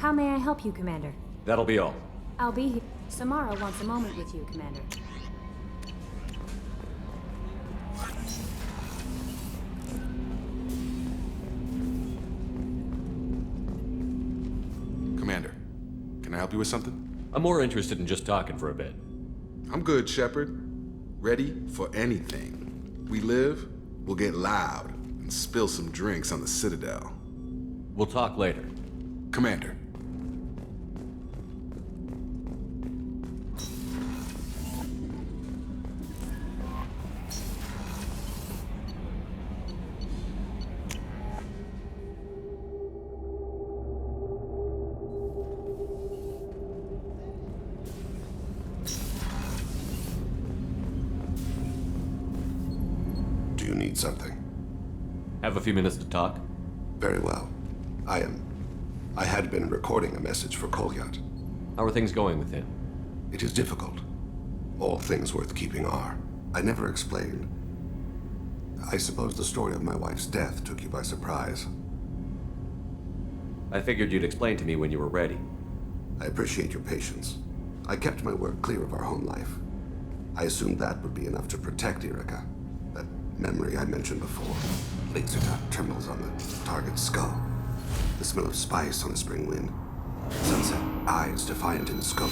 How may I help you, Commander? That'll be all. I'll be here. Samara wants a moment with you, Commander. Commander, can I help you with something? I'm more interested in just talking for a bit. I'm good, Shepard. Ready for anything. We live, we'll get loud, and spill some drinks on the Citadel. We'll talk later. Commander. Do you need something? Have a few minutes to talk? Very well. I had been recording a message for Kolyat. How are things going with him? It is difficult. All things worth keeping are. I never explained. I suppose the story of my wife's death took you by surprise. I figured you'd explain to me when you were ready. I appreciate your patience. I kept my work clear of our home life. I assumed that would be enough to protect Erica. That memory I mentioned before. Laser dot trembles on the target's skull. The smell of spice on a spring wind. Sunset eyes defiant in the scope.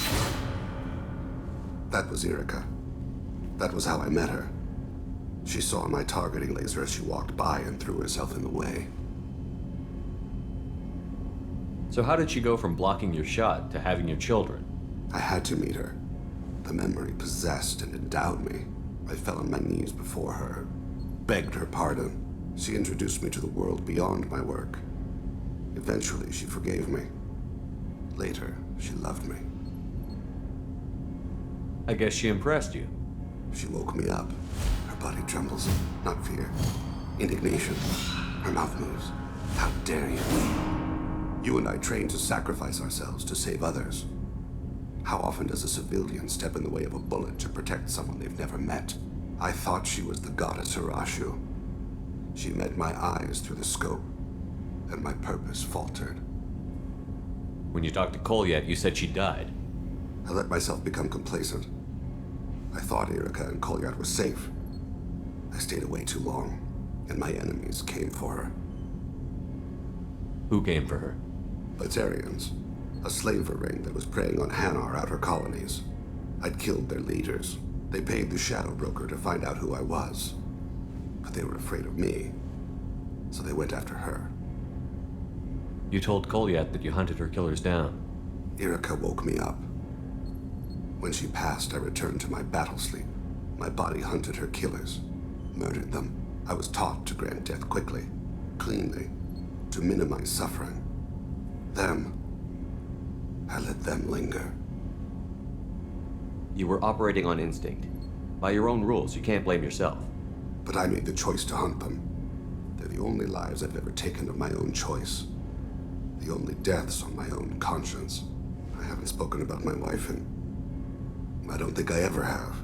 That was Erica. That was how I met her. She saw my targeting laser as she walked by and threw herself in the way. So how did she go from blocking your shot to having your children? I had to meet her. The memory possessed and endowed me. I fell on my knees before her, begged her pardon. She introduced me to the world beyond my work. Eventually, she forgave me. Later, she loved me. I guess she impressed you. She woke me up. Her body trembles. Not fear. Indignation. Her mouth moves. How dare you? You and I trained to sacrifice ourselves to save others. How often does a civilian step in the way of a bullet to protect someone they've never met? I thought she was the goddess Hirashu. She met my eyes through the scope, and my purpose faltered. When you talked to Kolyat, you said she died. I let myself become complacent. I thought Erica and Kolyat were safe. I stayed away too long, and my enemies came for her. Who came for her? Batarians, a slaver ring that was preying on Hanar outer colonies. I'd killed their leaders. They paid the Shadow Broker to find out who I was. But they were afraid of me, so they went after her. You told Kolyat that you hunted her killers down. Erica woke me up. When she passed, I returned to my battle sleep. My body hunted her killers, murdered them. I was taught to grant death quickly, cleanly, to minimize suffering. I let them linger. You were operating on instinct. By your own rules, you can't blame yourself. But I made the choice to hunt them. They're the only lives I've ever taken of my own choice. The only deaths on my own conscience. I haven't spoken about my wife, and I don't think I ever have.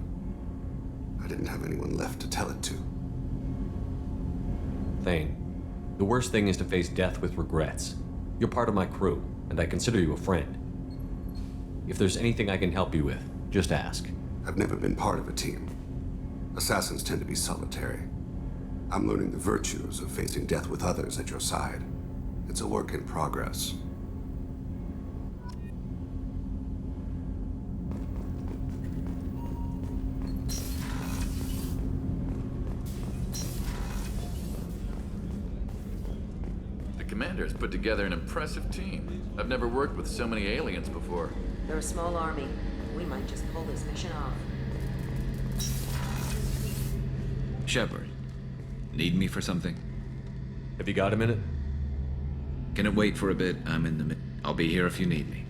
I didn't have anyone left to tell it to. Thane, the worst thing is to face death with regrets. You're part of my crew, and I consider you a friend. If there's anything I can help you with, just ask. I've never been part of a team. Assassins tend to be solitary. I'm learning the virtues of facing death with others at your side. It's a work in progress. The commander's put together an impressive team. I've never worked with so many aliens before. They're a small army. We might just pull this mission off. Shepard, need me for something? Have you got a minute? Can it wait for a bit? I'm in the I'll be here if you need me.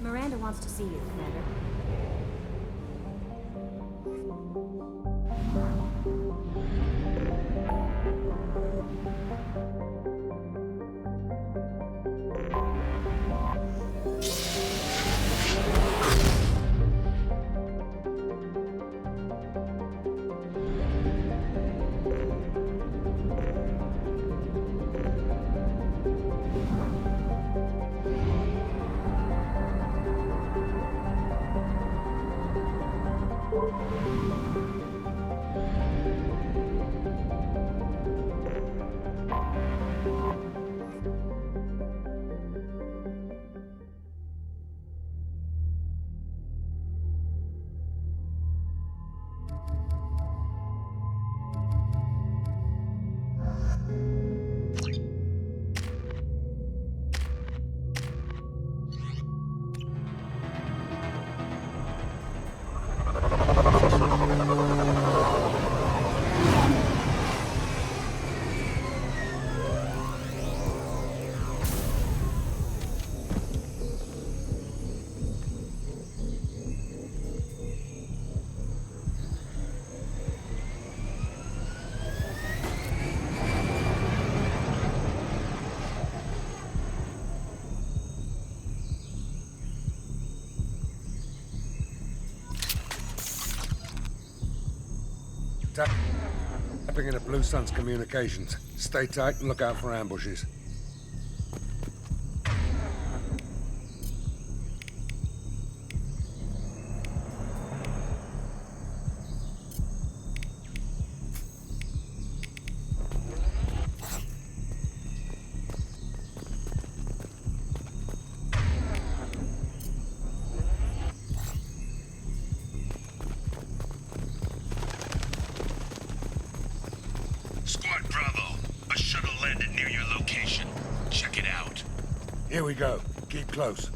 Miranda wants to see you, Commander. Tapping into Blue Sun's communications. Stay tight and look out for ambushes. Squad Bravo, a shuttle landed near your location. Check it out. Here we go. Keep close.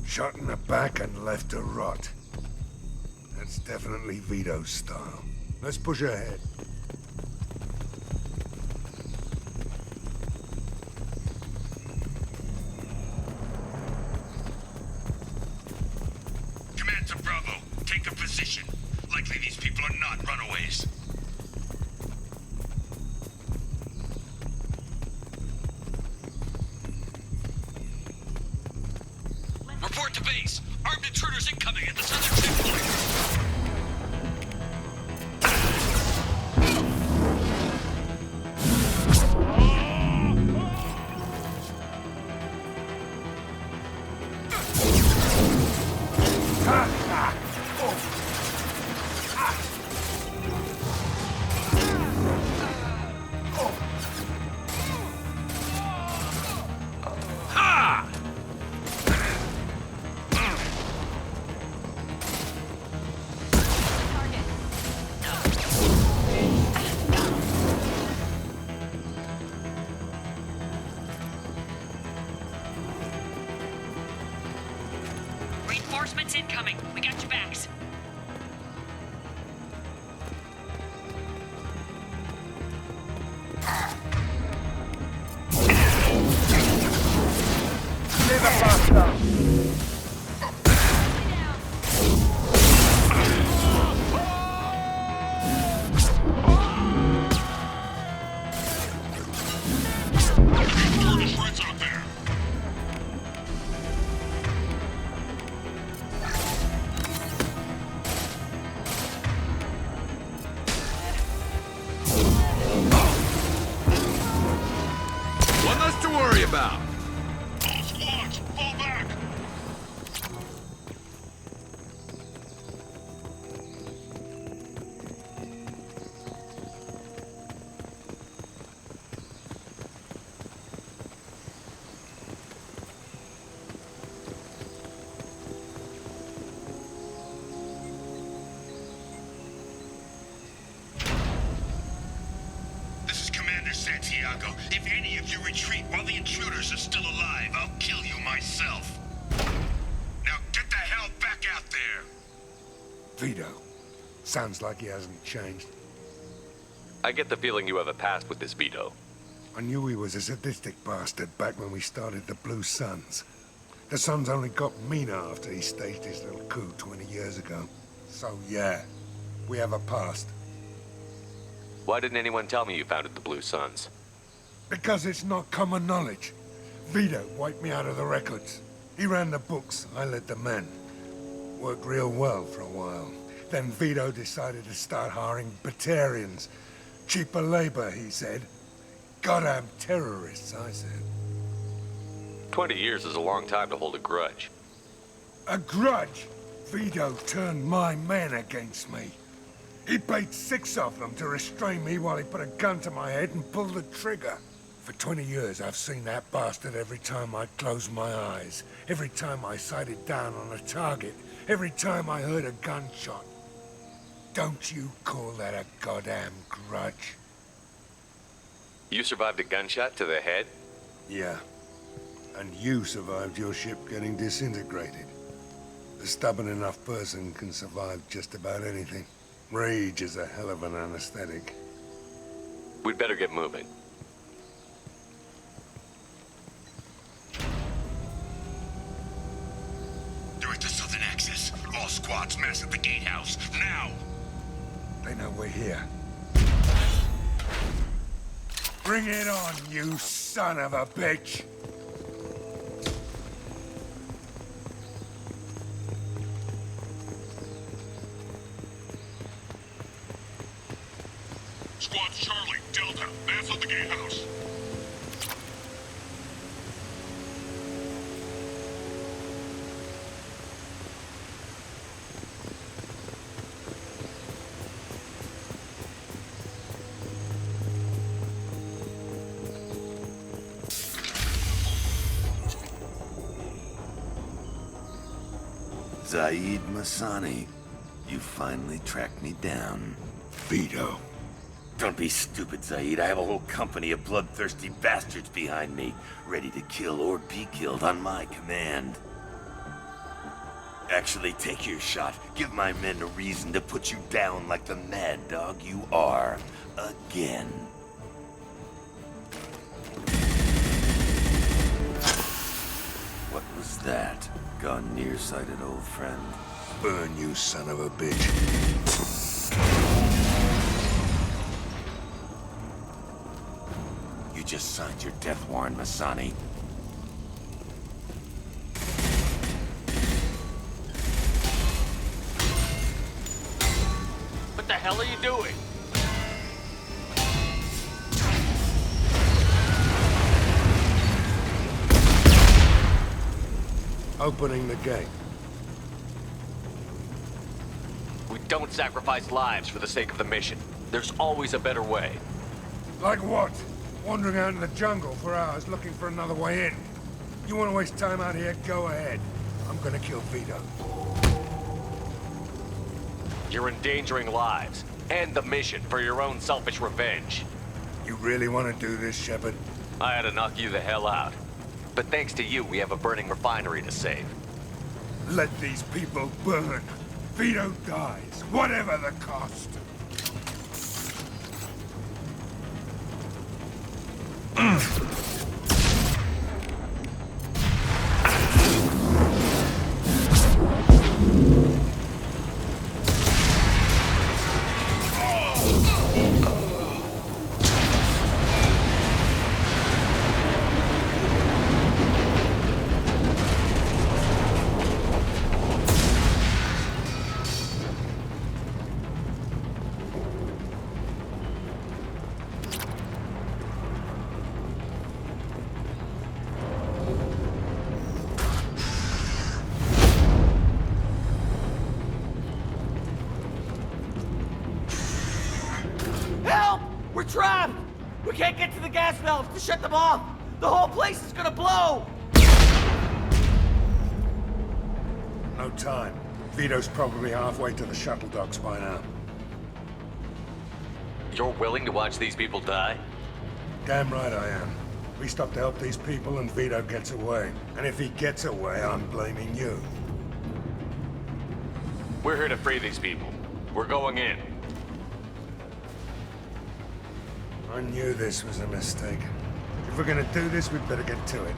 Shot in the back and left to rot. That's definitely Vito's style. Let's push ahead. Command to Bravo, take a position. Likely these people are not runaways. Report to base. Armed intruders incoming at the southern checkpoint. Reinforcements incoming. We got your backs. One less to worry about. All squads, fall back. This is Commander Santiago. If any of you retreat while the intruders are still alive, I'll kill you myself. Now get the hell back out there! Vito. Sounds like he hasn't changed. I get the feeling you have a past with this Vito. I knew he was a sadistic bastard back when we started the Blue Suns. The Suns only got meaner after he staged his little coup 20 years ago. So yeah, we have a past. Why didn't anyone tell me you founded the Blue Suns? Because it's not common knowledge. Vito wiped me out of the records. He ran the books, I led the men. Worked real well for a while. Then Vito decided to start hiring Batarians. Cheaper labor, he said. Goddamn terrorists, I said. 20 years is a long time to hold a grudge. A grudge? Vito turned my men against me. He paid 6 of them to restrain me while he put a gun to my head and pulled the trigger. For 20 years, I've seen that bastard every time I closed my eyes, every time I sighted down on a target, every time I heard a gunshot. Don't you call that a goddamn grudge? You survived a gunshot to the head? Yeah. And you survived your ship getting disintegrated. A stubborn enough person can survive just about anything. Rage is a hell of an anesthetic. We'd better get moving. They're at the southern axis. All squads mass at the gatehouse. Now! They know we're here. Bring it on, you son of a bitch! Squads Charlie, Delta, mass at the gatehouse. Zaid Masani, you finally tracked me down. Vito. Don't be stupid, Zaid. I have a whole company of bloodthirsty bastards behind me, ready to kill or be killed on my command. Actually, take your shot. Give my men a reason to put you down like the mad dog you are. Again. What was that? Gone nearsighted, old friend. Burn, you son of a bitch. You just signed your death warrant, Masani. What the hell are you doing? Opening the gate. We don't sacrifice lives for the sake of the mission. There's always a better way. Like what? Wandering out in the jungle for hours looking for another way in. You want to waste time out here? Go ahead. I'm gonna kill Vito. You're endangering lives and the mission for your own selfish revenge. You really want to do this, Shepard? I had to knock you the hell out. But thanks to you, we have a burning refinery to save. Let these people burn. Vito dies, whatever the cost. Help! We're trapped! We can't get to the gas valves to shut them off! The whole place is gonna blow! No time. Vito's probably halfway to the shuttle docks by now. You're willing to watch these people die? Damn right I am. We stop to help these people and Vito gets away. And if he gets away, I'm blaming you. We're here to free these people. We're going in. I knew this was a mistake. If we're gonna do this, we'd better get to it.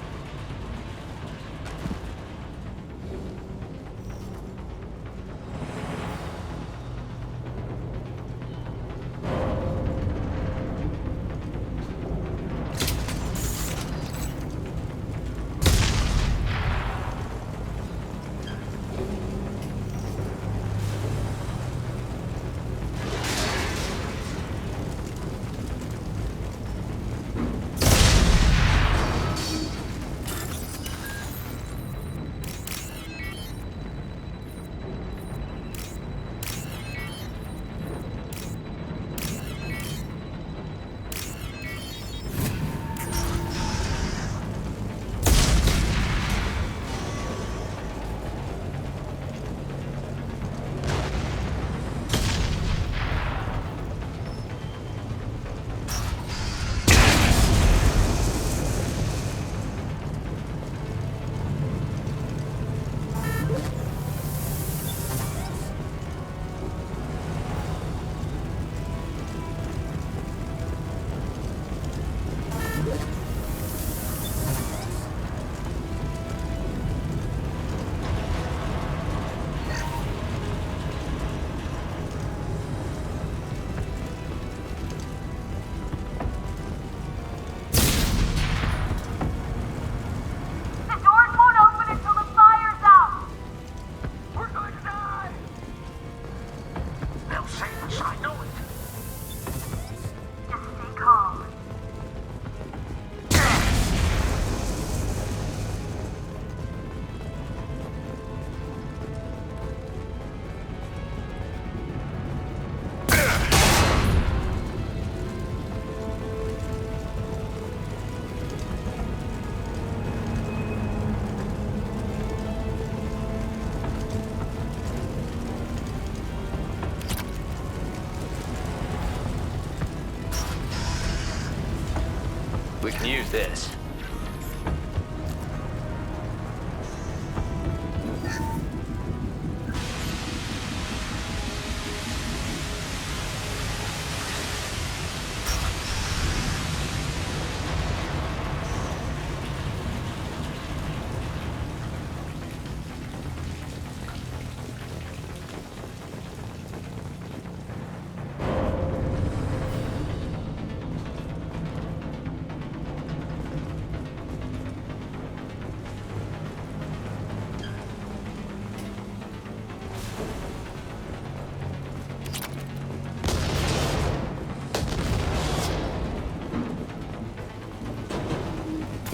use this.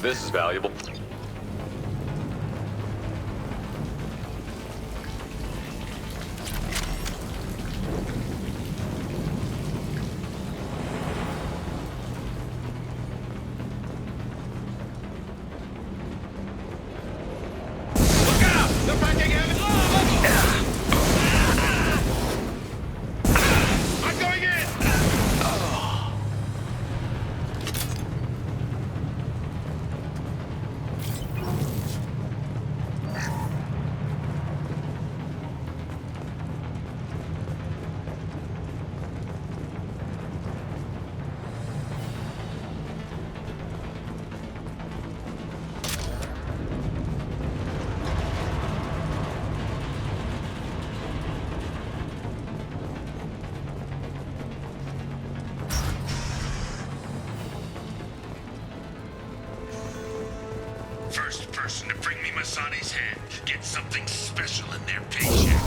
This is valuable. First person to bring me Masani's head gets something special in their paycheck.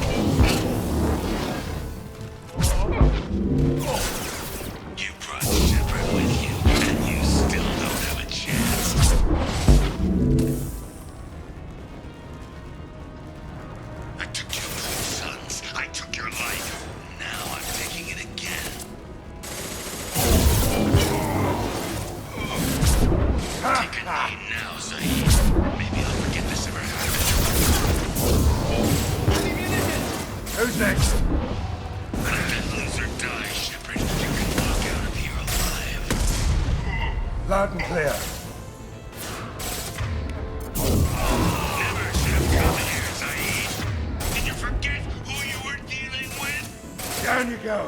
You brought Shepard with you, and you still don't have a chance. I took your two sons. I took your life. Now I'm taking it again. Take a knee now, Zaid. Maybe I'll forget this ever happened. Who's next? Let that loser die, Shepard. You can walk out of here alive. Loud and clear. Never should have come here, Zaid. Did you forget who you were dealing with? Down you go.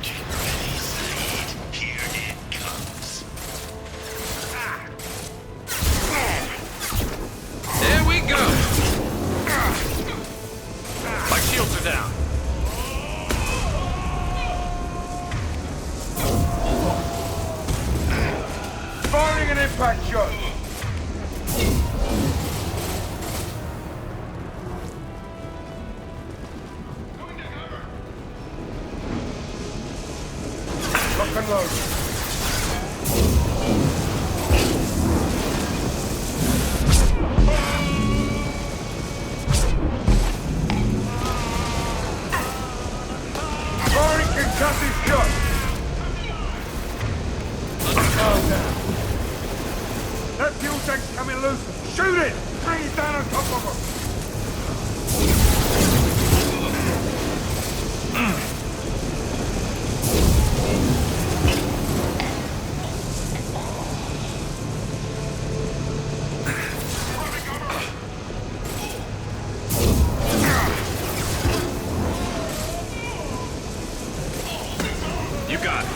Get ready, Zaid. Here it comes. There we go! My shields are down. Firing an impact shot. Lock and load. Firing concussive shot. Calm down. That fuel tank's coming loose. Shoot it! Bring it down on top of him. You got it.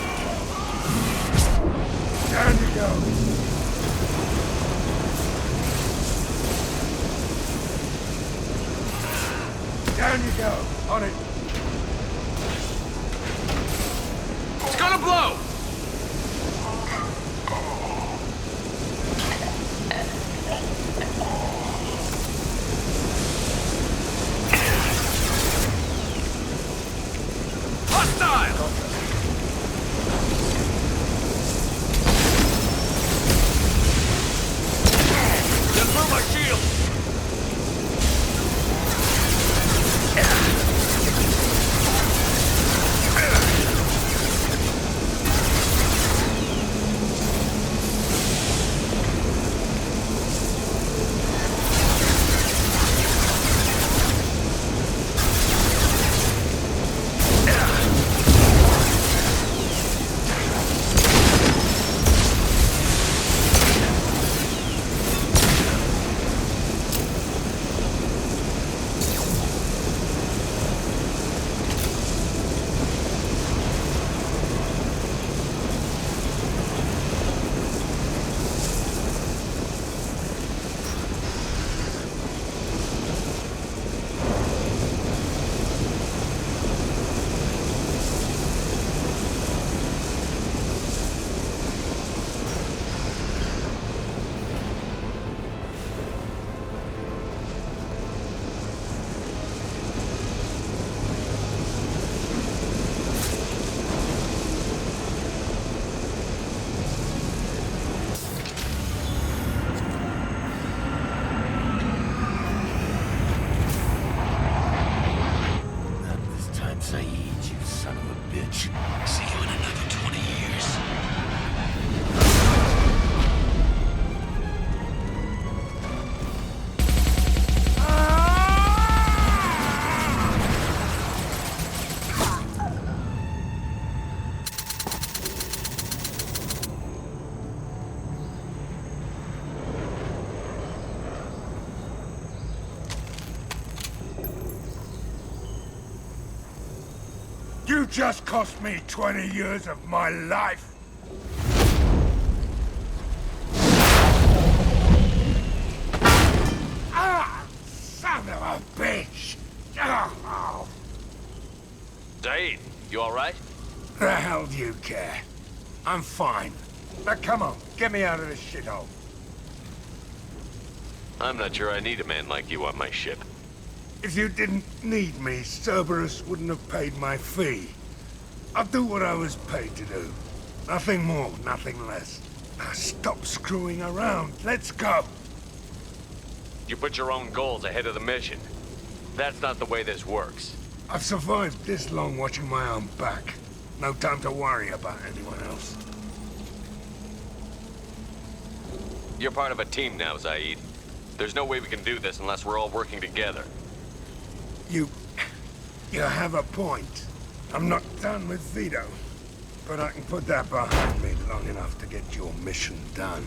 Down you go. just cost me 20 years of my life. Ah, son of a bitch! Oh. Zaid, you alright? The hell do you care? I'm fine. Now come on, get me out of this shithole. I'm not sure I need a man like you on my ship. If you didn't need me, Cerberus wouldn't have paid my fee. I'll do what I was paid to do. Nothing more, nothing less. Now stop screwing around. Let's go. You put your own goals ahead of the mission. That's not the way this works. I've survived this long watching my own back. No time to worry about anyone else. You're part of a team now, Zaid. There's no way we can do this unless we're all working together. You have a point. I'm not done with Vito, but I can put that behind me long enough to get your mission done.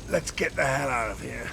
Let's get the hell out of here.